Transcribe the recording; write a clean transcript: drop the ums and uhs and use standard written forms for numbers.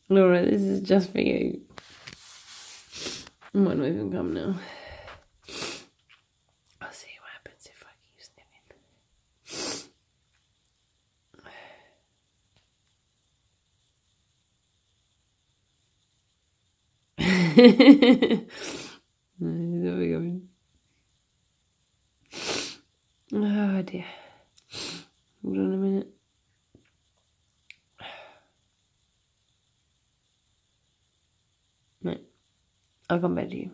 Laura, this is just for you. I might not even come now. I'll see what happens if I keep sniffing. There we go. Oh dear. Hold on a minute. No, I'll come back to you.